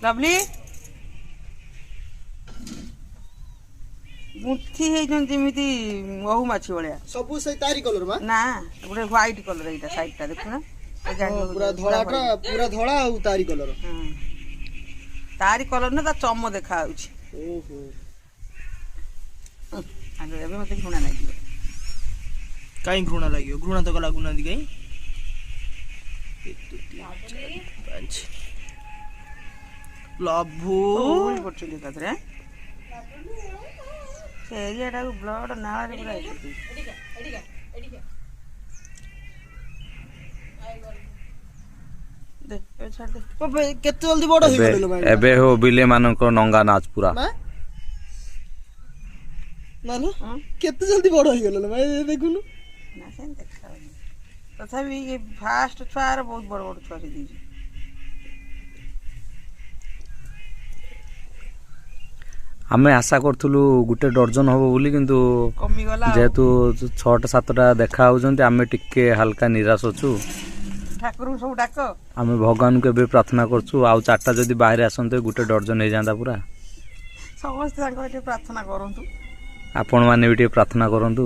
Lovely गुंथी जमीती Mhow माछी भाया सब से तारी कलर मा ना गोटे व्हाइट कलर एटा साइडटा देखु ना पूरा धଳାटा पूरा धଳା ଆଉ तारी कलर तारी कलर ना ता चम देखा आउछि ओहो आगे एबे मते घुणा लागियो काई घृणा लागियो घृणा तो लागुना दी काई 1 2 3 4 5 लभू फुल पडछली कातरे से एरियाटा को ब्लड नाळा रे पूरा एडिका दे ए छाड़ दे ओबे केते जल्दी बड़ होई गेलो भाई एबे हो बिले मानक नंगा नाच पूरा मानो केते जल्दी बड़ होई गेलो भाई देखुनु ना सेन देखा तथापि ये फास्ट छुआर बहुत बड़ बड़ छुआ से दीजी आमे आशा करथुलु गुटे डर्जन होबो बोली किंतु कमी गला जेहेतु 6टा 7टा देखा होजंती आमे टिके हल्का निराश होछु ठाकुर सब डाक आमे भगवान को एबे प्रार्थना करछु आउ 4टा जदी बाहर आसंते गुटे डर्जन हे जांदा पूरा समस्त प्रार्थना करंतु आपण माने भी प्रार्थना करंतु।